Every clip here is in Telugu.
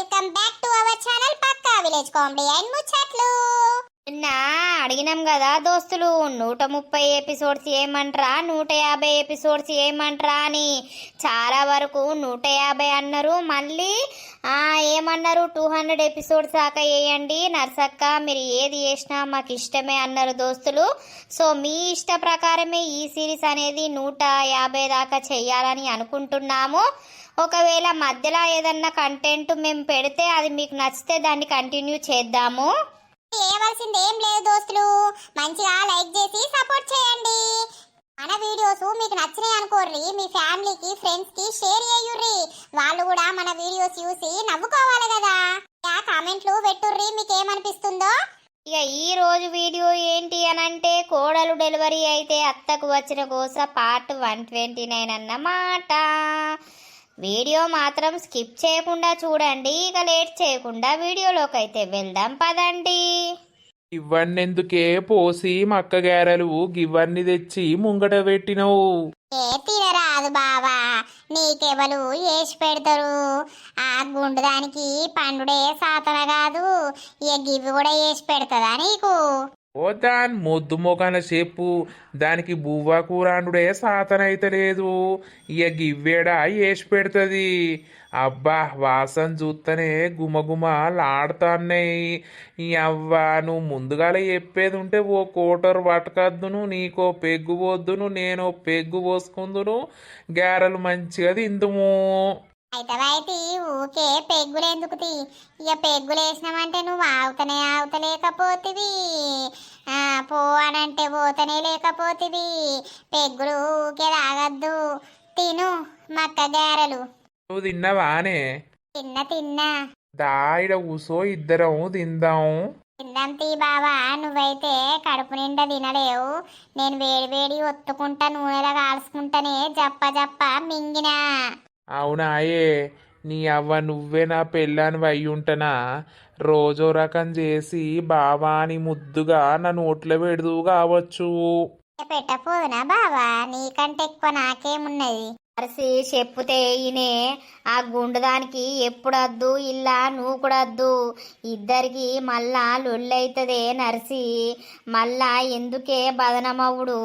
Welcome back to our channel పక్కా విలేజ్ కామెడీ అండ్ ముచ్చట్లు. నిన్న అడిగినాం కదా దోస్తులు 130 ఎపిసోడ్స్ ఏమంటారా 150 ఎపిసోడ్స్ ఏమంటారా అని. చాలా వరకు 150 అన్నారు. మళ్ళీ ఏమన్నారు 200 ఎపిసోడ్స్ దాకా వేయండి నర్సక్క, మీరు ఏది చేసినా మాకు ఇష్టమే అన్నారు దోస్తులు. సో మీ ఇష్ట ప్రకారమే ఈ సిరీస్ అనేది 150 దాకా చెయ్యాలని అనుకుంటున్నాము. ఒకవేళ మధ్యలో ఏదన్నా కంటెంట్ మేము పెడితే అది మీకు నచ్చితే దాన్ని కంటిన్యూ చేద్దాము. చేయవలసింది ఏం లేదు దోస్తులు, మంచిగా లైక్ చేసి సపోర్ట్ చేయండి. మన వీడియోస్ మీకు నచ్చినాయి అనుకోర్రి, మీ ఫ్యామిలీకి ఫ్రెండ్స్ కి షేర్ చేయుర్రి. వాళ్ళు కూడా మన వీడియోస్ చూసి నవ్వుకోవాలి కదా. కామెంట్లు పెట్టుర్రి మీకు ఏమనిపిస్తుందో. ఇక ఈ రోజు వీడియో ఏంటి అనంటే కోడలు డెలివరీ అయితే అత్తకు వచ్చిన కోస పార్ట్ 129 అన్నమాట. వీడియో మాత్రం స్కిప్ చేయకుండా చూడండి. ఇక లేట్ చేయకుండా వీడియోలోకి అయితే వెళ్దాం పదండి. ఇవన్నెందుకే పోసి మక్క గారెలు గివన్నీ తెచ్చి ముంగట పెట్టినవు? తినరాదు బావా, నీకెవలు వేసి పెడతారు. ఆ గుండు దానికి పండుడే సాతన కాదు, ఇక గివి కూడా వేసి పెడతదా నీకు? ఓ దాని మొద్దు మొఖాన చెప్పు, దానికి బువ్వ కూరాండుడే సాతనైతే లేదు, ఇక గివ్వేడా వేసి పెడుతుంది. అబ్బా వాసన చూస్తేనే గుమగుమలాడుతున్నాయి. ఈ అవ్వ నువ్వు ముందుగాల చెప్పేది ఉంటే ఓ కోటరు పట్టకద్దును, నీకో పెగ్గు పోద్దును, నేనో పెగ్గు పోసుకుందును, గారెలు మంచిగా తిందుము. అయితే ఊకే పెగ్గులు ఎందుకు తీ, ఇక పెగ్గులు వేసినామంటే నువ్వు ఆవుతలేకపోతివి, పో అనంటే పోతనే లేకపోతివి. పెగ్గులు ఊకే తాగద్దు, తిను మక్క గారెలు. నువ్వు తిన్నావానే? తిన్నా దాయిడ కూసో, ఇద్దరం తిందాం. తిందాం తీ బావా, నువ్వైతే కడుపు నిండా తినలేవు. నేను వేడి వేడి ఒత్తుకుంటా నూనెలా కాల్చుకుంటానే జప్ప మింగినా. అవునాయే, నీ అవ్వ నువ్వే నా పెళ్ళాని అయ్యుంటనా? రోజో రకం చేసి బావాని ముద్దుగా నా నోట్లో పెడదు కావచ్చు. పెట్టపోదునా బావా, నీకంటే ఎక్కువ నాకేమున్నది. అరిసి చెప్పుతే ఈయనే ఆ గుండుదానికి ఎప్పుడద్దు ఇలా నువ్వు కూడా వద్దు, ఇద్దరికి మళ్ళా లొల్లైతదే నర్సి, మళ్ళా ఎందుకే బదనమవుడు.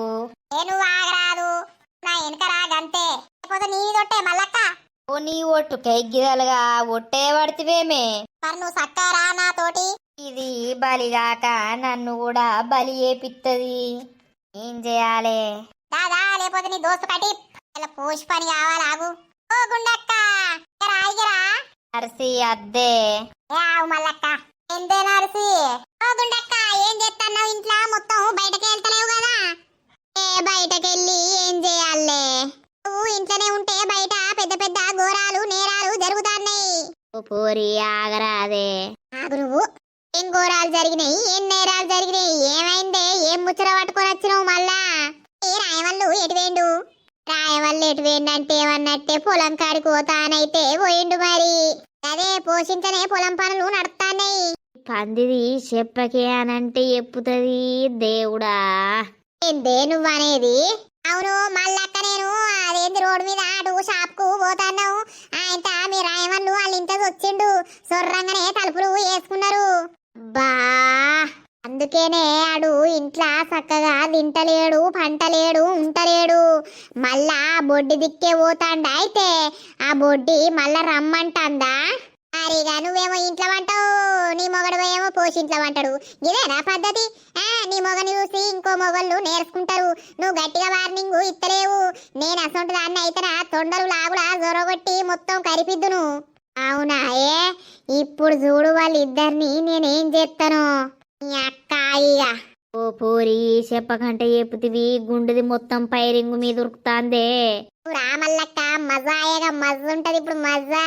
నేను ఆగరాదు, నా వెనక రాగంతే, లేకపోతే నీ తొట్టే మల్లక్క. ఓ నీ ఒట్టు కైగిదలుగా ఒట్టే పడితేవేమే, మరి నువ్వు సక్కారా నా తోటి? ఇది బలిగాక నన్ను కూడా బలి చేపిత్తది, ఏం చేయాలి? దాదా లేకపోతే నీ దోస్తు కటి ఇలా పోషి పని కావాలాగు. ఓ గుండక్క రాయిగరా నర్సి అద్దే ఆవు మల్లక్క. ఎంతే నర్సి? ఓ గుండక్క ఏం చేస్తున్నావు ఇంట్లో? మొత్తం బయటకి వెళ్తలేవు కదా. బయటకెళ్ళి ఏం చేయాలే? నువ్వు ఇంట్లోనే ఉంటే బయట పెద్ద పెద్ద ఘోరాలు నేరాలు జరుగుతున్నాయి. ఓ పోరి ఆగరాదే. ఆగు నువ్వు. ఏం ఘోరాలు జరిగినాయి, ఏం నేరాలు జరిగినాయి, ఏమైందే? ఏం ముచ్చట పట్టుకొని వచ్చినావు మళ్ళా? రాయవల్లు ఎటువేండు? రాయవల్లు ఎటువేండంటే ఏమన్నట్టే పొలం కాడికి పోతానైతే పోయిండు. మరి అదే పోషించనే పొలం పనులు నడుస్తాయి. పందిది చెప్పకే అనంటే చెప్పుతుంది దేవుడా. ఏందే నువ్వనేది? అవును మళ్ళక్క, నేను అదేంది రోడ్డు మీద అటు షాప్ కు పోతాన్నావు, ఆయన మీ రాయవల్లు వాళ్ళ ఇంటికి వచ్చిండు. సొర్రంగానే తలుపులు వేసుకున్నారు. బా అందుకేనే ఆడు ఇంట్లో చక్కగా తింటలేడు, పంటలేడు, ఉంటలేడు. మళ్ళా బొడ్డి దిక్కే పోతాండా. అయితే ఆ బొడ్డి మళ్ళా రమ్మంటాందా? మరిగా నువ్వేమో ఇంట్లో వంటావు, నీ మొగడు ఏమో పోషింట్లో వంటాడు. ఇదేనా పద్ధతి? నీ మొగని చూసి ఇంకో మొగళ్ళు నేర్చుకుంటారు. నువ్వు గట్టిగా వార్నింగ్ ఇత్తలేవు. నేను అసొంటి దాన్ని అయితే తొండలు లాగులా జొరగొట్టి మొత్తం కరిపిద్దును. అవునా? ఇప్పుడు చూడు వాళ్ళిద్దరిని నేనేం చేస్తాను. నీ అక్క ఇక ఓ పోరి చెప్పకంటే చెప్పుతివి, గుండెది మొత్తం పైరింగు మీద ఉరుకుతాందే. రామల్లక్క మజాయగా మజ ఉంటది ఇప్పుడు మజా.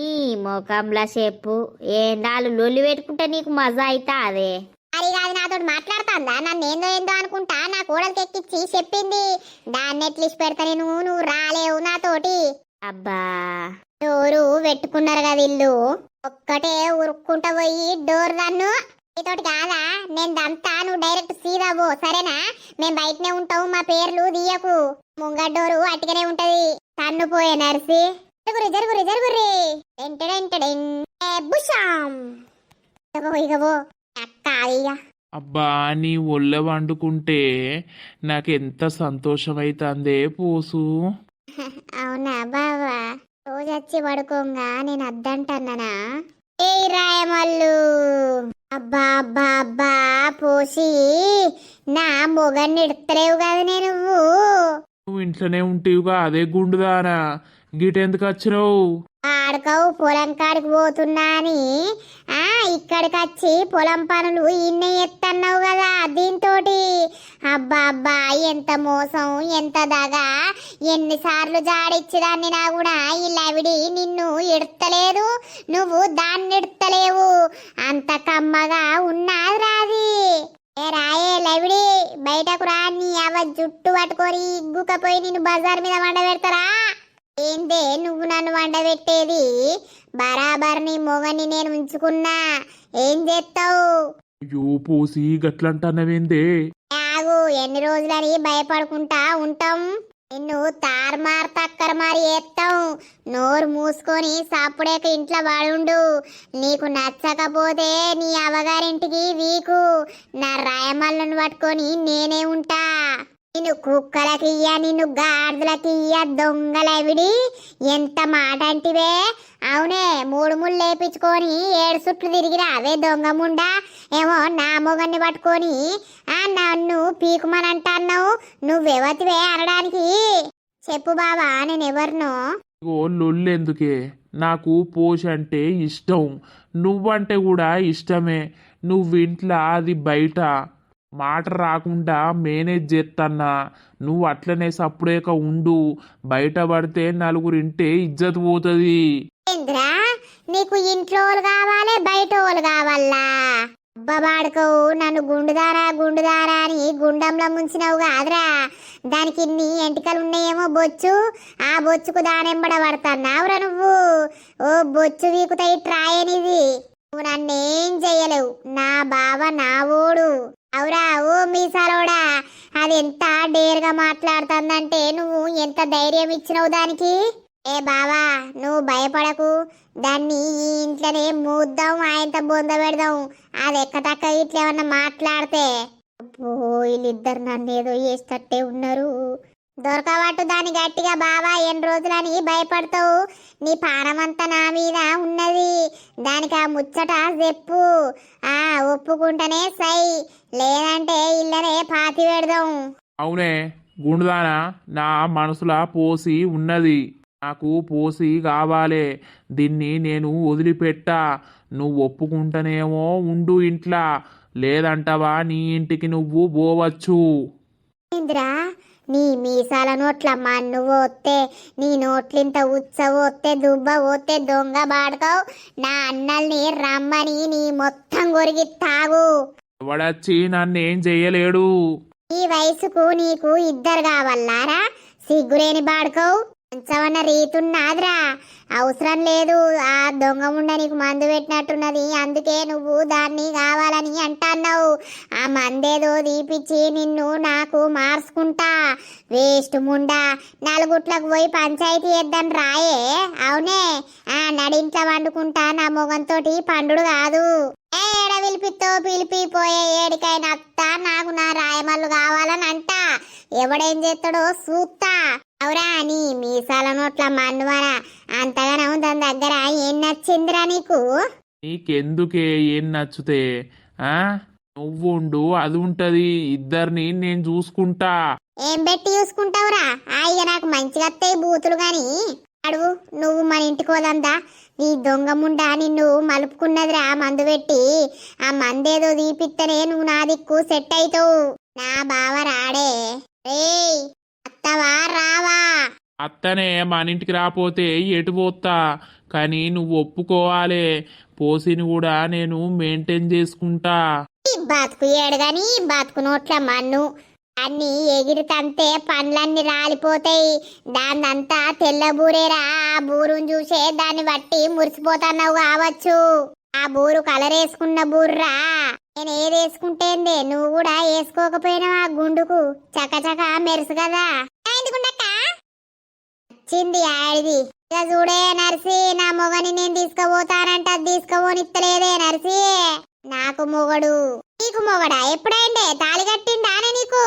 ఈ మొకంలా చెప్పు, ఏందాలు లొల్లి పెట్టుకుంటే నీకు మజా అయితా అదే. అది కాదు, నాతో మాట్లాడుతుందా? నన్ను ఏందో అనుకుంటా నా కోడలికి ఎక్కిచ్చి చెప్పింది. దాన్ని ఎట్లిసి పెడతా నేను, నువ్వు రాలేవు నాతోటి. అబ్బా డోరు పెట్టుకున్నారు కదా ఇల్లు, ఒక్కటే ఉరుక్కుంటా పోయి డోర్ దన్ను. నీతోటి కాదా నేను దంతా, నువ్వు డైరెక్ట్ సీదా పో సరేనా? మేము బయటనే ఉంటావు, మా పేర్లు తీయకు. ముంగ డోరు అట్టుగానే ఉంటది. తన్ను పోయే నర్సి. జరుగురి జరుగురి జరుగురి. బుషాం ఇగవో అక్క ఇక అబ్బా నీ ఒళ్ళ వండుకుంటే నాకెంత సంతోషమైతుందే పోసు. అవునా బావా రోజు వచ్చి పడుకోంగా నేను అద్దంటన్నానా ఏ రాయమల్లు అబ్బా అబ్బా అబ్బా పోసి నా మొగన్ని ఎడతలేవు కదా నేను నువ్వు ఇంట్లోనే ఉంటివిగా అదే గుండుదానా గిటెందుకు వచ్చినావు? ఆడకవు పొలం కాడికి పోతున్నా అని ఇక్కడికి వచ్చి పొలం పనులు ఇన్నే ఎత్తన్నావు కదా దీంతోటి. అబ్బా అబ్బా ఎంత మోసం ఎంత దగా ఎన్నిసార్లు జాడిచ్చిదాన్ని నా కూడా ఈ లవిడి నిన్ను ఎడతలేదు నువ్వు దాన్ని ఎడతలేవు అంత కమ్మగా ఉన్నాది రాది. ఏ రాయే లవిడి బయటకు రా నీ అవ జుట్టు పట్టుకొని ఇగ్గుకపోయి నిన్ను బజార్ మీద వండ పెడతారా? ఏందే నువ్వు నన్ను వండబెట్టేది? బరాబర్ నీ మొగని నేను ఉంచుకున్నా ఏం చేస్తావు? అయ్యో పోసి గట్లంటన్నవేందే? ఆగు ఎన్ని రోజులని భయపడుకుంటా ఉంటాం నిన్ను తారుమారు తక్కర మారి వేస్తాం. నోరు మూసుకొని సాపుడేక ఇంట్లో వాడుండు. నీకు నచ్చకపోతే నీ అవగారింటికి వీకు నా రాయమల్లను పట్టుకొని నేనే ఉంటా. నిన్ను కుక్కలకియ్య నిన్ను గాడిదలకియ్య దొంగలవిడి ఎంత మాట అంటివే? అవునే 3 ముళ్ళు లేపించుకొని 7 సుట్లు తిరిగిరా అవే దొంగ ముండా ఏమో నా మొగన్ని పట్టుకొని నన్ను పీకుమని అంటున్నావు. నువ్వెవతివే అనడానికి? చెప్పు బావా నేను ఎవరినో? ఓ లొల్లెందుకే, నాకు పోష అంటే ఇష్టం, నువ్వంటే కూడా ఇష్టమే. నువ్వింట్లో అది బయట మాట రాకుండా మేనేజ్ చేస్తన్నా. నువ్వు అట్లనే సప్పుడేక ఉండు, బయట పడితే నలుగురింటే ఇజ్జత్ పోతుంది. ఏంద్రా నీకు ఇంట్లో కావాలి బయట వాళ్ళు కావాలా? అబ్బబాడుకోవు నన్ను గుండుదారా గుండుదారా అని గుండంలో ముంచినావు కాదురా. దానికి ఇన్ని ఎంటికలు ఉన్నాయేమో బొచ్చు, ఆ బొచ్చుకు దానెంబడ పడతాన్నావురా నువ్వు. ఓ బొచ్చు వీకుతాయి ట్రాయనిది. నువ్వు నన్నేం చెయ్యలేవు, నా బావ నా ఓడు. అవురా ఓ మీసాలోడా, అది ఎంత డేర్గా మాట్లాడుతుందంటే నువ్వు ఎంత ధైర్యం ఇచ్చినావు దానికి. ఏ బావా నువ్వు భయపడకు, దాన్ని ఈ ఇంట్లోనే మూద్దాం ఆయనతో బొంద పెడదాం. అది ఎక్కటక్క ఇట్లా ఏమన్నా మాట్లాడితే అబ్బో వీళ్ళిద్దరు నన్ను ఏదో చేసేటట్టే ఉన్నారు. దొరకబట్టు దాన్ని గట్టిగా బావా ఎన్ని రోజులని భయపడతావు? నీ పానమంతా నా మీద ఉన్నది, దానికి ఆ ముచ్చట చెప్పు. ఒప్పుకుంటేనే సై, లేదంటే ఇళ్ళనే పాతి పెడదాం. అవునే గుండుదానా, నా మనసులా పోసి ఉన్నది, నాకు పోసి కావాలే. దీన్ని నేను వదిలిపెట్టా. నువ్వు ఒప్పుకుంటేనేమో ఉండు ఇంట్లో, లేదంటవా నీ ఇంటికి నువ్వు పోవచ్చు. ఇంద్రా నీ మీసాల నోట్ల మన్ను పోతే, నీ నోట్లింత ఉచ్చ పోతే దుబ్బ పోతే దొంగ బాడుకోవు. నా అన్నల్ని రమ్మని నీ మొత్తం కొరిగి తాగు. ఎవడచ్చి నన్నేం చెయ్యలేడు. ఈ వయసుకు నీకు 2 కావాలారా? సిగ్గురేని బాడుకోవు కొంచెమన్న రీతున్నాదిరా. అవసరం లేదు, ఆ దొంగ ముండ నీకు మందు పెట్టినట్టున్నది, అందుకే నువ్వు దాన్ని కావాలని అంటున్నావు. ఆ మందేదో దీపిచ్చి నిన్ను నాకు మార్చుకుంటా. వేస్ట్ ముండా, నలుగుట్లకు పోయి పంచాయతీ చేద్దాం రాయే. అవునే నడింట్లో వండుకుంటా నా మొగంతోటి పండుడు కాదు. ఏడ పిలిపితో పిలిపిపోయే ఏడికైనా అత్త, నాకు నా రాయమల్లు కావాలని అంట. ఎవడేం చేస్తాడో చూస్తా. అవురా నీ మీసాల నోట్ల మన్నువరా, అంతగానో దాని దగ్గర ఏం నచ్చిందిరా నీకు? నీకెందుకే ఏం నచ్చుతే? నువ్వుండు అది ఉంటది, ఇద్దరిని నేను చూసుకుంటా. ఏం పెట్టి చూసుకుంటావురా? ఇక నాకు మంచిగా వస్తాయి బూతులు గాని. అడుగు నువ్వు మన ఇంటికి పోదందా? నీ దొంగ ముండా నిన్ను మలుపుకున్నదిరా మందు పెట్టి. ఆ మందేదో దీపిత్తనే నువ్వు నా దిక్కు సెట్ అవుతావు. నా బావ రాడే. రేయ్ అత్తవా రావా? అత్తనే మన ఇంటికి రాపోతే ఎటు పోతా, కానీ నువ్వు ఒప్పుకోవాలే. పోసిని కూడా నేను మెయింటైన్ చేసుకుంటా. ఈ బతుకు ఏడుగాని బతుకు నోట్ల మన్ను అన్ని ఎగిరితంతే పండ్లన్నీ రాలిపోతాయి. దాన్నంతా తెల్ల బూరేరా. ఆ బూరును చూసే దాన్ని బట్టి మురిసిపోతున్నావు కావచ్చు. ఆ బూరు కలర్ వేసుకున్న బూర్రా. నేను ఏది వేసుకుంటేందే, నువ్వు కూడా వేసుకోకపోయినా ఆ గుండుకు చకచక మెరుసు కదా. వచ్చింది ఆడిది. ఇక చూడే నర్సి, నా మొగని నేను తీసుకుపోతానంట, తీసుకుపోనిత్తలేదే నర్సి. నాకు మొగడు, నీకు మొగడా? ఎప్పుడైందే తాళి కట్టిందానే నీకు?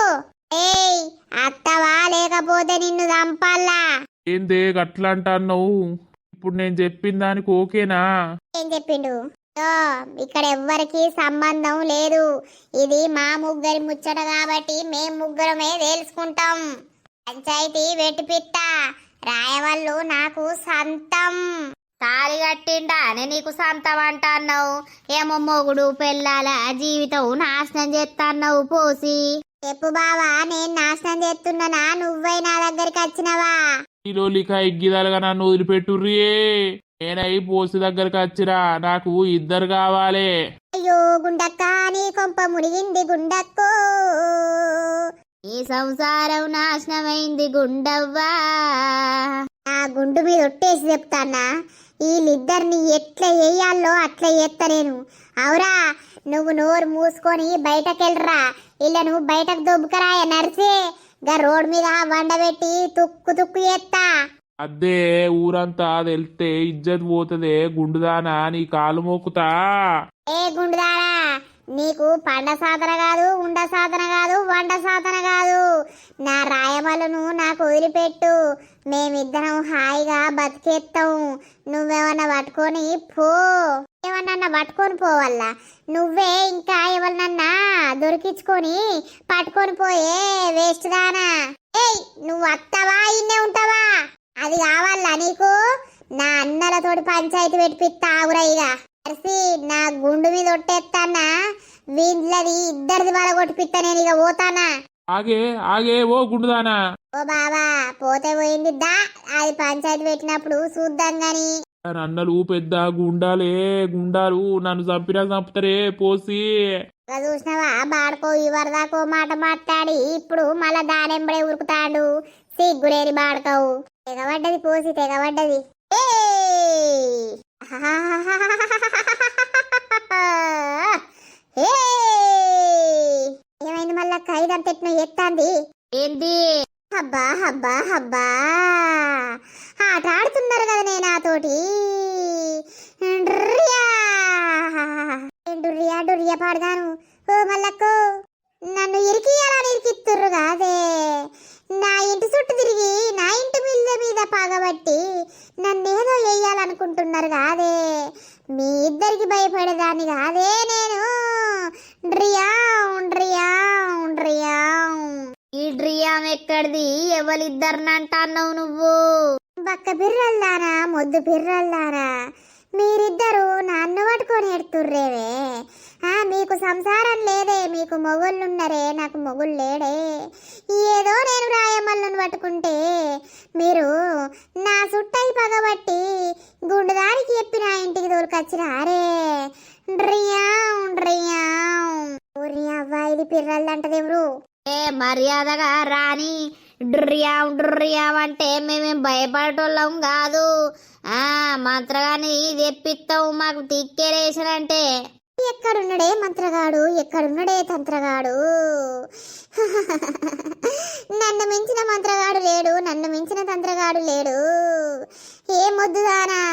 ఏయ్ అత్తవా లేకపోతే నిన్ను చంపాలా? ఏందే గట్లా అంటున్నావు? ఇప్పుడు నేను చెప్పిన దానికి ఓకేనా? ఏం చెప్పిండు? ఓ, ఇక్కడ ఎవ్వరికి సంబంధం లేదు. ఇది మా ముగ్గురి ముచ్చట కాబట్టి మేం ముగ్గురమే తెలుసుకుంటాం. పంచాయతీ వెట్టిపిట్ట రాయవల్లు నాకు సంతం. తాళి కట్టిండా అని నీకు సంతం అంటున్నావు? ఏమో మొగుడు పెళ్ళాల జీవితం నాశనం చేస్తాన్నావు పోసి. చెప్పు బావా, నేను నాశనం చేస్తున్నానా? నువ్వై నా దగ్గరికి వచ్చినవా? ఈలోలిక ఎగ్గిదాలుగా నన్ను వదిలిపెట్టుర్రీ. నేనై పోసి దగ్గరకు వచ్చిరా, నాకు ఇద్దరు కావాలి. అయ్యో గుండక్క, నీ కొంప మునిగింది గుండక్కో. ఈ సంసారం నాశనమైంది గుండవ్వా. ఆ గుండు మీద ఒట్టేసి చెప్తానా, వీళ్ళిద్దరిని ఎట్లా వేయాలో అట్లా చేస్తా నేను. అవురా, నువ్వు నోరు మూసుకొని బయటకెళ్ళరా. ఇలా నువ్వు బయటకు దొబ్బుకరాయ నర్సే. గా రోడ్ మీద వండబెట్టి తుక్కు తుక్కు చేస్తా. అదే ఊరంతా వెళ్తే ఇజ్జత్ పోతదే గుండుదానా, నీ కాలు మోకుతా. ఏ గుండుదారా, నీకు పండ సాధన కాదు, ఉండ సాధన కాదు, వంట సాధన కాదు. నా రాయమలను నాకు వదిలిపెట్టు. మేమిద్దరం హాయిగా బతికేస్తాం. నువ్వేమన్నా పట్టుకొని పో. ఏమన్నా పట్టుకొని పోవల్లా? నువ్వే ఇంకా ఎవరినన్నా దొరికించుకొని పట్టుకొని పోయే వేస్ట్ దానా. ఏయ్ నువ్వు వస్తావా ఇన్నే ఉంటావా? అది కావాలా నీకు? నా అన్నలతోటి పంచాయతీ పెట్టిపిస్తా ఆగురాయిగా. అరిసి నా గుండు మీద ఒట్టేస్తానా, వీళ్ళది ఇద్దరిది బాగా కొట్టిపిస్తా. నేను ఇక పోతానా? ఆగే ఆగే ఓ గుండుదానా. ఓ బాబా, పోతే పోయింది దా, అది పంచాయతీ పెట్టినప్పుడు చూద్దాం గాని. అన్నలు పెద్ద గుండాలే, గుండాలు నన్ను చంపినా చంపుతారే పోసి. చూసినావా బాడుకో, ఇవరిదాకో మాట మాట్లాడి ఇప్పుడు మళ్ళా దానెంబడే ఉరుకుతాడు. సిగ్గులేని బాడుకోవు. తెగబడ్డది పోసి, తెగబడ్డది. ఏమైంది మళ్ళా? ఖైదంత ఎట్నో ఎత్తాంది ఏంది? హబ్బా హబ్బా హబ్బా, ఆట ఆడుతున్నారు కదా నేను నాతోటి. డుర్రియా డుర్రియా పాడగాను. ఓ మల్లక్కో, నన్ను ఇరికియాలని ఇరికిత్తుర్రు కాదే. నా ఇంటి చుట్టూ తిరిగి నా ఇంటి మీద పగబట్టి నన్నేదో వేయాలనుకుంటున్నారు కాదే. మీ ఇద్దరికి భయపడేదాన్ని కాదే నేను. డ్రియా డ్రియా డ్రియా. ఈ డ్రియాం ఎక్కడిది? ఎవరిద్దరినంటున్నావు నువ్వు? బక్క పిర్రల్లారా, మొద్దు పిర్రల్లారా, మీరిద్దరు నన్ను పట్టుకొని ఎడుతుర్రేవే. మీకు సంసారం లేదే, మీకు మొగుళ్ళున్నరే, నాకు మొగుళ్ళు లేడే. ఏదో నేను రాయమల్లుని పట్టుకుంటే మీరు నా చుట్టై పగబట్టి గుండుదానికి చెప్పి నా ఇంటికి దొరికొచ్చినారే. డ్రియా డ్రియా. ఊరి అవ్వ, ఇది పిర్రల్దంటదెవరు? ఏ మర్యాదగా రాని. డ్రియాం డ్రియాం అంటే మేమేం భయపడేటోళ్ళం కాదు. మంత్రగాని తెప్పిస్తావు మాకు తిక్కేరేసానంటే. ఎక్కడున్నాడే మంత్రగాడు, ఎక్కడున్నాడే తంత్రగాడు? నన్ను మించిన మంత్రగాడు లేడు, నన్ను మించిన తంత్రగాడు లేడు. ఏ మొద్దుదానా,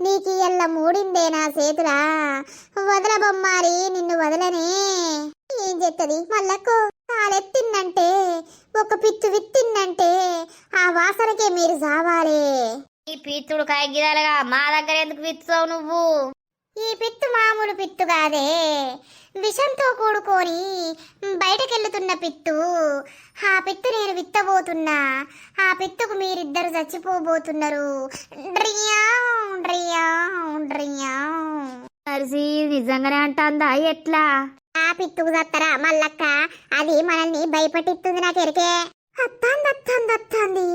నీకు ఎల్ల మూడిందే నా చేతులా. వదల బొమ్మారి, నిన్ను వదలనే. ఏం చెత్తది మళ్ళకు? కాలెత్తిందంటే, ఒక పిత్తు విత్తిందంటే ఆ వాసనకే మీరు చావాలి. ఈ పిత్తుడు కైగిదాలుగా మా దగ్గర ఎందుకు విత్తుతావు నువ్వు? ఈ పిత్తు మామూలు పిత్తు కాదే, విషంతో కూడుకొని బయటకెళ్తున్న పిత్తు. ఆ పిత్తు నేను విత్తబోతున్నా. ఆ పిత్తుకు మీరిద్దరు చచ్చిపోబోతున్నారు. డ్రియా డ్రియా డ్రియా. నర్సి నిజంగానే అంటాందా? ఎట్లా? ఆ పిత్తుకు దత్తరా మల్లక్క, అది మనల్ని భయపట్టిస్తుంది. నాకు ఎరికే. అత్తాంది అత్తాంది అత్తాంది.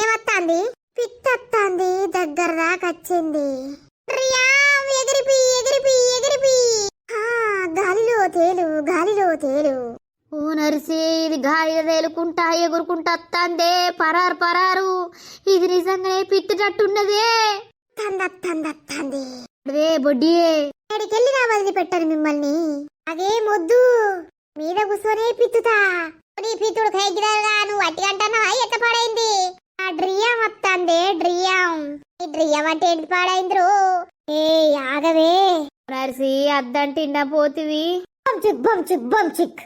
ఏమత్తాంది? పిత్తత్తాంది, దగ్గర దాకా వచ్చింది. ఎగిరిపి ఎగిరిపి ఎగిరిపి. గాలిలో తేలు, గాలిలో తేలు. ఓ నర్సి, ఇది గాలిలో తేలుకుంటా ఎగురుకుంటా వస్తాందే. పరారు పరారు, ఇది నిజంగానే పిత్తుటట్టున్నదే. తందత్తందత్తంది. బొడ్డియే, ఎక్కడికెళ్ళినా వదిలిపెట్టారు మిమ్మల్ని. అదే మొద్దు మీద కూర్చొని పిత్తుతా. నీ పిత్తుడు కైగిదారుగా నువ్వు అట్టి అంటున్నావా? ఎట్ట పడైంది? ఆ డ్రియం వత్తందే డ్రియం. ఈ డ్రియం అంటే ఏంటి పాడైంద్రు? ఏ ఆగవే నర్సి అద్దంటిన్న పోతివి. చిక్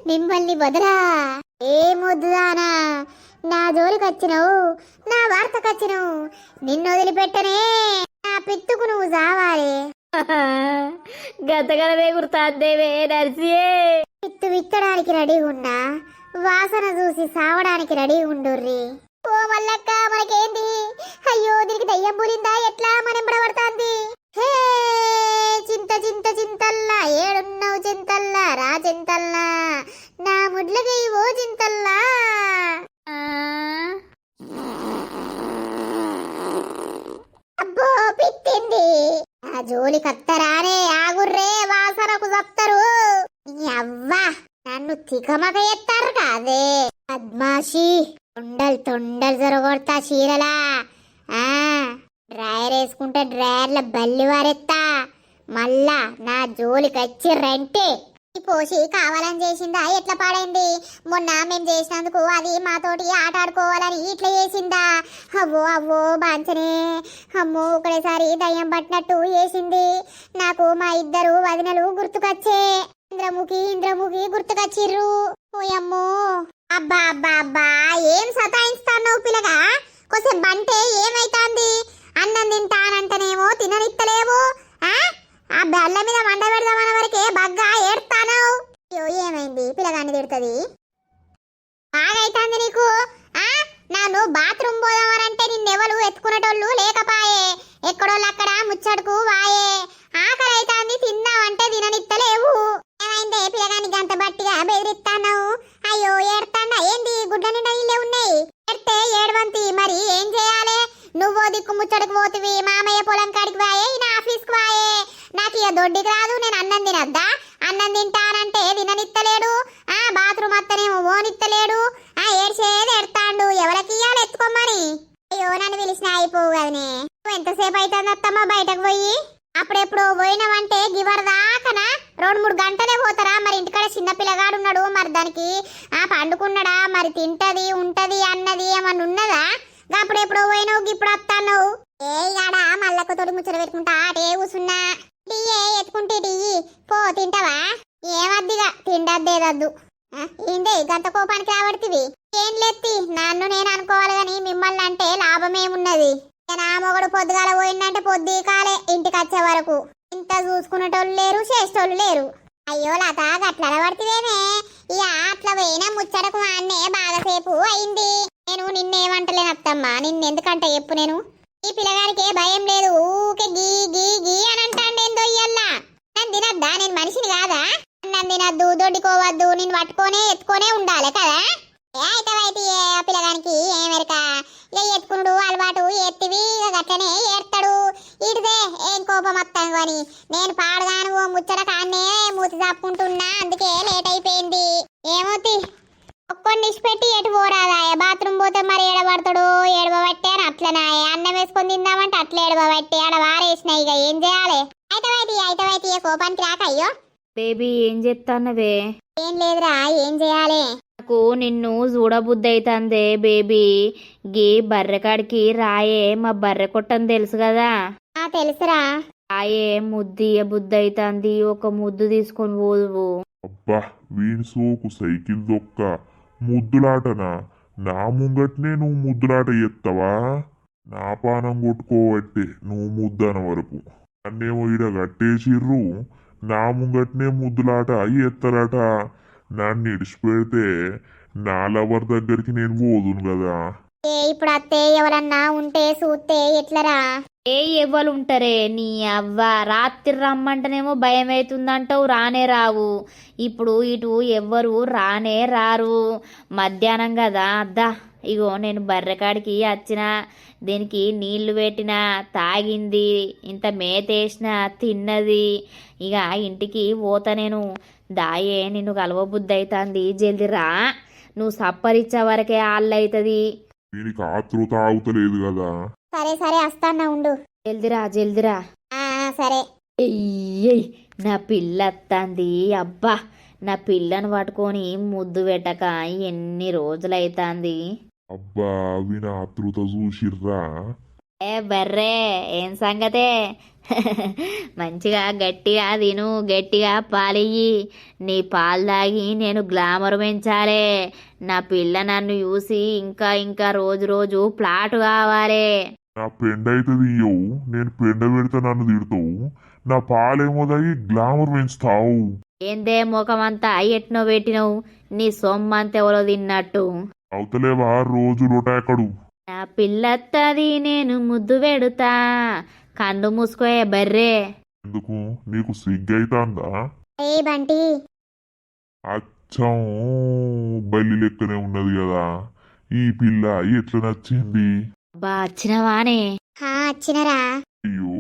మిమ్మల్ని వదరా. ఏమొద్దుదానా, నా జోలికి వచ్చినావు, నా వార్తకు వచ్చినావు, నిన్ను వదిలిపెట్టనే. నా పిత్తుకు నువ్వు చావాలి. గతగలవే గుర్తాదేవే నర్సియే. పిత్తు విత్తడానికి రెడీ ఉన్నా, వాసన చూసి సావడానికి రెడీ ఉండుర్రి. ఓ మల్లక్క మనకేంది? అయ్యో దీనికి దయ్యం పూరిందా ఎట్లా మనం పడబడుతుంది? హే చింత చింత చింతల్లా ఏడున్నావు చింతల్లా రా చింతల్లా నా ముడ్లకి ఓ చింతల్లా. అబ్బో పిత్తింది. ఆ జోలి కత్తరానే ఆగుర్రే, వాసనకు చెప్తారు. అవ్వా నన్ను తికమక ఎత్తారు కాదే పద్మాషి. తొండలు జరగొడతా చీరలా. డ్రైయర్ వేసుకుంటే డ్రైయర్ల బల్లి వారెత్తా. మళ్ళా నా జోలికి వచ్చిర్రంటే పోసి కావాలని చేసిందా ఎట్లా పాడైంది? మొన్న మేము చేసినందుకు అది మాతోటి ఆట ఆడుకోవాలని ఇట్లా చేసిందా? అవ్వో అవ్వో బాంచనే. అమ్మో ఒకడేసారి దయ్యం పట్టినట్టు చేసింది. నాకు మా ఇద్దరు వదినలు గుర్తుకొచ్చే. ఇంద్రముఖి గుర్తుకొచ్చిర్రు. ఓయమ్మో అబ్బా అబ్బా అబ్బా ఏం సతాయిస్తావు పిల్లగా? కొంచెం బంటే ఏమైతాంది? అన్నం తింటానంటేనేమో తిననిత్తలేవు. ఆ బెల్ల మీద మండ పెడదామన్న వరకే బగ్గా ఏడ్తాను. అయ్యో ఏమైంది? పిల్లగాన్ని తిడుతుంది. బాగైతాంది నీకు. నన్ను బాత్రూమ్ పోదామనంటే నిన్నెవరు ఎత్తుకునేటోళ్ళు లేకపాయే. ఎక్కడోళ్ళు అక్కడ ముచ్చడుకు వాయే. ఆకలి అయితాంది తిన్నావంటే తిననిత్తలేవు. ఏమైందే పిల్లగాని గంట బట్టిగా బెదిరిస్తాను? అయ్యో ఏడతాండా ఏంది? గుడ్డ నిండా ఇల్లే ఉన్నాయి. ఏడితే ఏడవంతి మరి ఏం చేయాలి? నువ్వో దిక్కు ముచ్చడుకు పోతివి, మామయ్య పొలం కాడికి వాయే, ఈయన ఆఫీస్కి వాయే. నాకు ఇక దొడ్డికి రాదు, నేను అన్నం తినద్దా? అన్నం తింటానంటే తిననిత్తలేడు. బాత్రూమ్ అత్తనేమో ఓనిత్తలేడు. ఏడ్చేది ఎడతాండు. ఎవరికి ఇయ్యాలి ఎత్తుకోమని? అయ్యో నన్ను పిలిచిన అయిపోవు కదనే. ఎంతసేపు అవుతుంది అత్తమ్మ బయటకు పోయి? అప్పుడెప్పుడు పోయినావంటే గివర్ దాకనా 2-3 గంటలే పోతారా? మరి ఇంటికాడ చిన్న పిల్లగాడు ఉన్నాడు, మరి దానికి పండుకున్నాడా? మరి తింటది ఉంటది అన్నది ఏమన్నా ఉన్నదా? అప్పుడెప్పుడు పోయినావు ఇప్పుడు వస్తాను. ఏ ఆడ మల్లక్క తోటి ముచ్చట పెట్టుకుంటా అటే కూసున్నా. టీయే ఎత్తుకుంటే టీయి పో తింటావా? ఏమద్దిగా తిండద్దేదద్దు. ఏందే గంత కోపానికి రాబడుతుంది? ఏం లేత్తి నన్ను నేను అనుకోవాలి గాని మిమ్మల్ని అంటే లాభమేమున్నది? నా మొగడు పొద్దుగాల పోయిందంటే పొద్దు కాలే ఇంటికి వచ్చే వరకు. ఇంత చూసుకునేటోళ్ళు లేరు, చేసేటోళ్ళు లేరు. అయ్యో లత గట్ల పడుతుందేమే. ఇక అట్లా పోయినా ముచ్చటకు అన్నే బాగాసేపు అయింది. నేను నిన్నేమంటలేనత్తమ్మా, నిన్నెందుకంటే చెప్పు. నేను ఈ పిల్లగానికి భయం లేదు, ఊకే గీ గీ గీ అని అంటాండేందో ఇయ్యల్లా. నన్ను తినద్దా? నేను మనిషిని కాదా? నన్ను తినద్దు, దొడ్డుకోవద్దు, నేను పట్టుకోనే ఎత్తుకోనే ఉండాలి కదా? అయితే పిల్లగానికి ఏమెరక? ఇక ఎత్తుకునుడు అలవాటు, ఎత్తివి గట్లనే ఏడతాడు. ఇటుదే ఏం కోపం వస్తాను అని నేను పాడదాను ముచ్చట కాన్నే మూతి చాపుకుంటున్నా, అందుకే లేట్ అయిపోయింది. ఏమోతి ఒక్కొని నిష్పెట్టి ఎటు పోరాదాయ? బాత్రూమ్ పోతే మరి ఏడబడతాడు, ఏడబట్టి అని అట్లనాయ. అన్నం వేసుకొని తిందామంటే అట్లా ఏడబట్టి ఆడ వారేసినాయి. ఇక ఏం చేయాలి? అయితే కోపానికి రాక. అయ్యో బేబీ ఏం చెప్తాన్నవే? ఏం లేదురా, ఏం చేయాలి? నాకు నిన్ను చూడబుద్ధి అవుతుందే బేబీ. గీ బర్రెకాడికి రాయే, మా బర్రె కొట్టని తెలుసు కదా? తెలుసురా. రాయే ముద్దియ బుద్ధి అవుతుంది, ఒక ముద్దు తీసుకొని పోదువు. అబ్బా వీని సోకు సైకిల్ దొక్క ముద్దులాటనా? నా ముంగట్నే నువ్వు ముద్దులాట ఎత్తవా? నా పానం కొట్టుకోబట్టే నువ్వు ముద్దన వరకు నన్నేమో ఈడ కట్టేసిర్రు. నా ముంగట్నే ముద్దులాట ఎత్తరాట. నన్ను ఇడిచిపెడితే నా లవర్ దగ్గరికి నేను పోదును కదా. ఇప్పుడు అత్తే ఎవరన్నా ఉంటే చూస్తే ఎట్లరా? ఎవ్వరు ఉంటారే నీ అవ్వ? రాత్రి రమ్మంటేనేమో భయం అవుతుందంటావు, రానే రావు. ఇప్పుడు ఇటు ఎవ్వరు రానే రారు. మధ్యాహ్నం కదా అద్దా, ఇగో నేను బర్రెకాడికి వచ్చిన, దీనికి నీళ్లు పెట్టిన, తాగింది, ఇంత మేతేసిన, తిన్నది. ఇక ఇంటికి పోతా నేను. దాయే నిన్ను కలవబుద్ధి అవుతుంది, జల్దిరా. నువ్వు సప్పరిచ్చే వరకే ఆళ్ళవుతుంది. దీనికి ఆతృత ఆగుతలేదు కదా. సరే వస్తానా ఉండు. జల్దిరా. సరే. ఎయ్య్ నా పిల్ల అత్తంది. అబ్బా నా పిల్లను పట్టుకొని ముద్దు పెట్టక ఎన్ని రోజులైతాంది. అబ్బా విన ఆతృత చూసిర్రా. ఏ బర్రే ఏం సంగతే మంచిగా గట్టిగా తిను, గట్టిగా పాలియ్యి. నీ పాలు తాగి నేను గ్లామర్ పెంచాలే. నా పిల్ల నన్ను చూసి ఇంకా ఇంకా రోజు రోజు ప్లాట్ కావాలి. నా పెండ అయితే తీయవు, నేను పెండ పెడితే నన్ను తిడతావు. నా పాలేమో తాగి గ్లామర్ పెంచుతావు. ఏందే ముఖమంతా ఎట్నో పెట్టినవు, నీ సొమ్మంతెవరో తిన్నట్టు. అవతలేవా రోజు లోటాకడు. నా పిల్లత్తది నేను ముద్దు పెడుతా, కన్ను మూసుకోయే బర్రే. ఎందుకు నీకు సిగ్గైతాందా? ఏ బంటి అచ్చం బల్లి లెక్కనే ఉన్నది కదా ఈ పిల్ల, ఎట్లా నచ్చింది? బా వచ్చినవానే. వచ్చినరా అయ్యో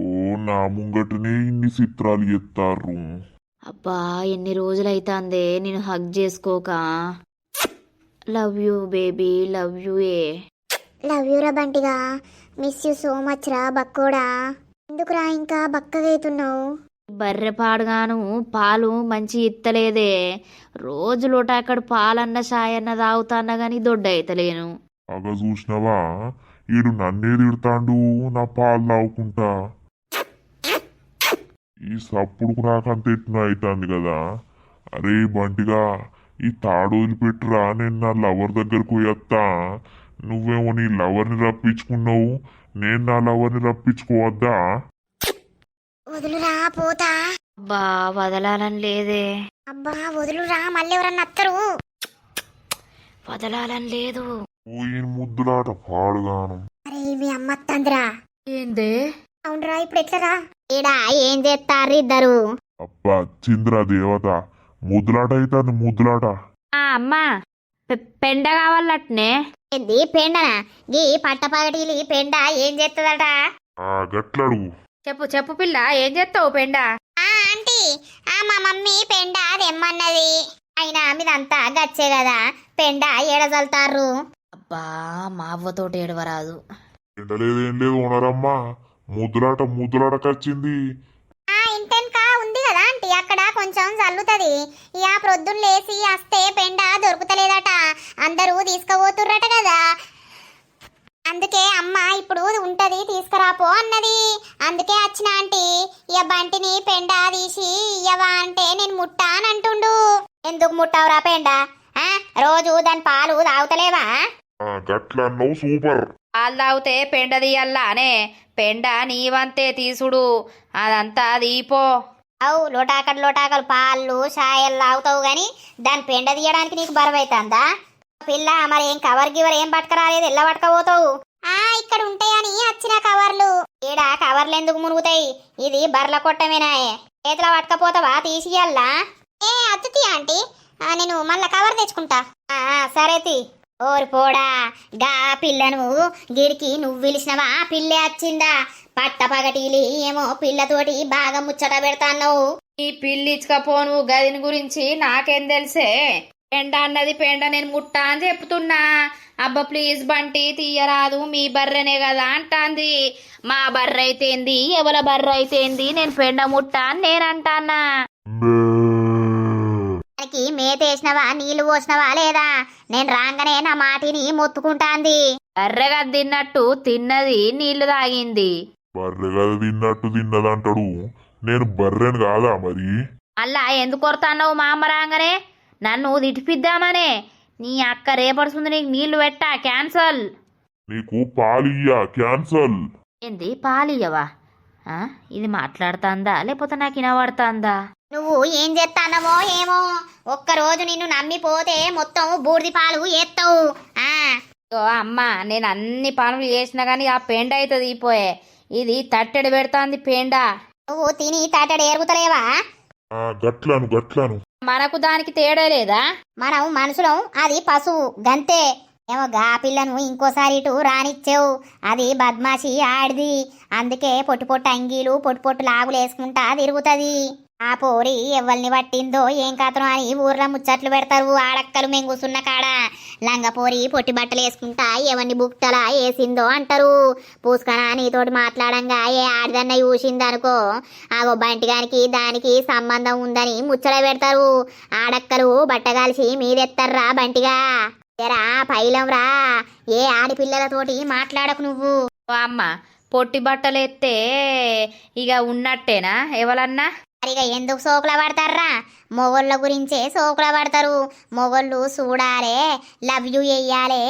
నా ముంగటనే ఇన్ని చిత్రాలు ఎత్తారు. అబ్బా ఎన్ని రోజులైతాందే నేను హగ్ చేసుకోక. Love you baby, love you. Love you రా బంటిగా, మిస్ యూ సో మచ్ రా బక్కోడా. ఎందుకురా ఇంకా బక్కగా అవుతున్నావు? బర్రె పాడుగాను పాలు మంచి ఇత్తలేదే. రోజు లోటాకడ పాలన్న షాయన్న తాగుతాన్నా గాని దొడ్డైతలేను. బాగా చూసినవా, ఈడు నన్నే తిడతాండు నా పాలు తాగుకుంటా. ఈ సప్పుడుకు నాకంత ఎట్టున అవుతుంది కదా. అరే బంటిగా, ఈ తాడు వదిలిపెట్టురా, నేను నా లవర్ దగ్గరకు పోయొత్తా. నువ్వేమో నీ లవర్ని రప్పించుకున్నావు, నేను నా లవర్ని రప్పించుకోవద్దా? వదులురా పోతా. అబ్బా వదలాలని లేదే, అబ్బా వదులురా, మళ్ళీ ఎవరన్నా అత్తరు. వదలాలని లేదు. పోయిన ముద్దులాట పాడుగాను. అరే మీ అమ్మ అత్తందిరా. ఏందే? అవునరా, ఇప్పుడు ఎట్లరా? ఈడా ఏం చేస్తారు ఇద్దరు? అబ్బా చింద్రా దేవత, ముద్దులాట అవుతుంది ముద్దులాట. అమ్మా పెండ కావాలట్నే. ఏంది పెండనా? గీ పట్టపగటిలి పెండ ఏం చేస్తుందట? గట్లడుగు. చెప్పు చెప్పు పిల్ల, ఏం చేస్తావు పెండ? ఆంటీ, మా మమ్మీ పెండ తెమ్మన్నది. అయినా మీదంతా గచ్చే కదా, పెండ ఏడజల్తారు. అబ్బా మా అవ్వతోటి ఏడవరాదు. ఎండలేదు ఏం లేదు ఓనరమ్మా, ముద్దులాట ముద్దులాటకొచ్చింది. ఇంటెనక ఉంది కదా ఆంటీ, అక్కడ కొంచెం చల్లుతుంది. ఇక ప్రొద్దున్న లేసి వస్తే పెండ దొరుకుతలేదట, అందరూ తీసుకుపోతుర్రట కదా. అందుకే అమ్మ ఇప్పుడు ఉంటది తీసుకురాపో అన్నది. అందుకే వచ్చిన ఆంటీ. ఇక బంటిని పెండ తీసి ఇయ్యవా అంటే నేను ముట్టా అని అంటుండు. ఎందుకు ముట్టావురా పెండ? రోజు దాని పాలు తాగుతలేవా? గట్ల అన్నావు, సూపర్. పాలు తాగితే పెండ తీయల్లానే. పెండ నీవంతే తీసుడు, అదంతా దీపో. అవు లోటాకలు పాలు షాయలు తాగుతావు గాని దాని పెండ తీయడానికి నీకు బరువైతుందా? పిల్ల మరి ఏం కవర్ గివర్ ఏం పట్టుకరాలేదు, ఎల్ల పట్టుకపోతావు? ఇక్కడ ఉంటాయని వచ్చిన కవర్లు. ఈడ కవర్లు ఎందుకు మునుగుతాయి? ఇది బర్ల కొట్టమేనాయే. చేతిలో పట్టుకపోతావా తీసియల్లా? అత్తుతి ఆంటీ, నేను మళ్ళా కవర్ తెచ్చుకుంటా. సరేతి. ఓరి పోడా, గా పిల్లను గిడికి నువ్వు పిలిచినవా? పిల్లే వచ్చిందా? పట్టపగటిలి ఏమో పిల్లతోటి బాగా ముచ్చట పెడతాన్నావు. ఈ పిల్లిచ్చుకపోను గదిని గురించి నాకేం తెలుసే? పెండ అన్నది పెండ, నేను ముట్టా అని చెప్తున్నా. అబ్బా ప్లీజ్ బంటి తీయరాదు, మీ బర్రెనే కదా అంటాంది. మా బర్ర అయితేంది, ఎవల బర్ర అయితేంది, నేను పెండ ముట్టా అని నేనంటానా. దానికి మేతేసినవా, నీళ్లు పోసినవా లేదా? నేను రాగానే నా మాటిని మొత్తుకుంటాంది. బర్రెగా తిన్నట్టు తిన్నది, నీళ్లు తాగింది. బర్రె కదా తిన్నట్టు తిన్నదంటాడు, నేను బర్రెను కాదా మరి? అల్లా ఎందుకు కొడతాన్నావు? మా అమ్మ రాగానే నన్ను తిట్టిపిద్దామనే. నీ అక్క రేపడుతుంది, నీకు నీళ్లు పెట్టా, క్యాన్సల్. నీకు పాలియ్యా, క్యాన్సల్. ఏంది పాలియవా? ఇది మాట్లాడుతాందా లేకపోతే నాకు వినబడుతుందా? నువ్వు ఏం చేస్తానవో ఏమో, ఒక్కరోజు నిన్ను నమ్మిపోతే మొత్తం బూడిది పాలు ఎత్తావు. అమ్మా నేను అన్ని పనులు చేసినా గానీ ఆ పెండ అయితే తీపోయే. ఇది తట్టెడు పెడతాంది పెండ. నువ్వు తిని తాటడు ఎరుగుతలేవా? గట్లను మనకు దానికి తేడా లేదా? మనం మనుషులం, అది పశువు గంతే. ఏమో గా పిల్లను ఇంకోసారి ఇటు రానిచ్చావు, అది బద్మాషి ఆడిది. అందుకే పొట్టు పొట్టు అంగీలు పొట్టు పొట్టు లాగులు వేసుకుంటా తిరుగుతుంది. ఆ పోరి ఎవరిని పట్టిందో ఏం కథను అని ఊర్లో ముచ్చట్లు పెడతారు ఆడక్కలు మేము కూసున్న కాడ. లంగపోరి పొట్టి బట్టలు వేసుకుంటా ఎవరిని బుక్తలా వేసిందో అంటారు. పూసుకనా నీతోటి మాట్లాడంగా ఏ ఆడదన్న చూసిందనుకో, ఆగో బంటిగానికి దానికి సంబంధం ఉందని ముచ్చట పెడతారు. ఆడక్కలు బట్టగాల్సి మీదెత్తర్రా బంటిగా. ఎరా పైలం రా, ఏ ఆడపిల్లలతోటి మాట్లాడకు నువ్వు. ఓ అమ్మ పొట్టి బట్టలు ఎత్తే ఇక ఉన్నట్టేనా ఎవరన్నా? మరిగా ఎందుకు సోకుల పడతారా? మొగోళ్ళ గురించే సోకుల పడతారు. మొగోళ్ళు చూడాలే, లవ్ యూ చెయ్యాలే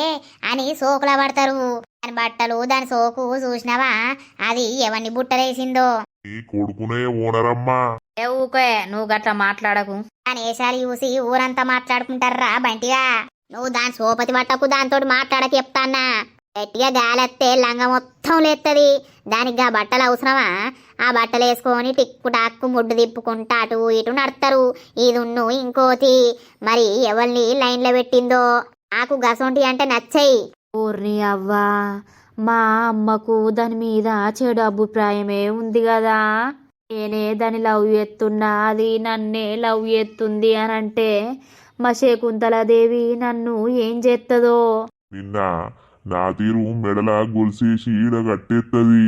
అని సోకుల పడతారు. దాని బట్టలు దాని సోకు చూసినావా? అది ఎవరిని బుట్టలేసిందో. ఈ కొడుకునే ఓనరమ్మా. ఏ ఊకే నువ్వు గట్లా మాట్లాడకు. దాని వేషాలు చూసి ఊరంతా మాట్లాడుకుంటారా బంటిగా. నువ్వు దాని సోపతి బట్టకు దాంతో మాట్లాడక చెప్తాన్నా. గట్టిగా గాలెత్తే లంగ మొత్తం లేత్తది. దానికి ఆ బట్టలు అవసరమా? ఆ బట్టలు వేసుకొని టిక్కు టాక్కు ముడ్డు తిప్పుకుంటా అటు ఇటు నడతారు. ఇదున్ను ఇంకోతి మరి ఎవరిని లైన్లో పెట్టిందో. నాకు గసొంటి అంటే నచ్చాయి. ఊర్ని అవ్వా, మా అమ్మకు దాని మీద చెడు అభిప్రాయమే ఉంది కదా. నేనే దాన్ని లవ్ చేస్తున్నా, అది నన్నే లవ్ చేస్తుంది అని అంటే మా శకుంతలాదేవి నన్ను ఏం చేస్తుందో. నిన్న నా తీరు మెడల గొలిసేసి ఈడ కట్టేస్తుంది.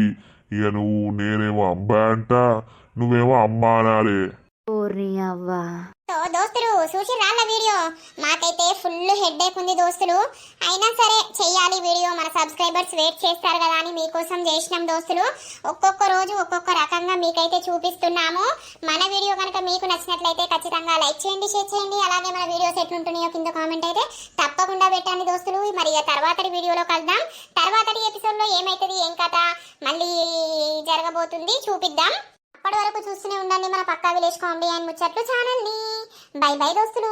ఇక నువ్వు నేనేమో అబ్బాయి అంట, నువ్వేమో అమ్మ అనాలే. ఊర్ని అవ్వా, సో దోస్తులు చూసి రాళ్ళ వీడియో మాకైతే ఫుల్ హెడ్ఏక్ ఉంది దోస్తులు. అయినా సరే చెయ్యాలి వీడియో, మన సబ్స్క్రైబర్స్ వెయిట్ చేస్తారు కదా అని మీకోసం చేసినాం దోస్తులు. ఒక్కొక్క రోజు ఒక్కొక్క రకంగా మీకైతే చూపిస్తున్నాము. మన వీడియో కనుక మీకు నచ్చినట్లయితే ఖచ్చితంగా లైక్ చేయండి, షేర్ చేయండి. అలాగే మన వీడియోస్ ఎట్లుంటున్నాయో కింద కామెంట్ అయితే తప్పకుండా పెట్టండి దోస్తులు. మరి ఇక తర్వాతటి వీడియోలో కలుద్దాం. తర్వాతటి ఎపిసోడ్లో ఏమైతుంది ఏం కథ మళ్ళీ జరగబోతుంది చూపిద్దాం. అప్పటి వరకు చూస్తూనే ఉండండి మన పక్కా విలేజ్ కామెడీ అండ్ ముచ్చట్లు ఛానల్ని. బై బై దోస్తులు.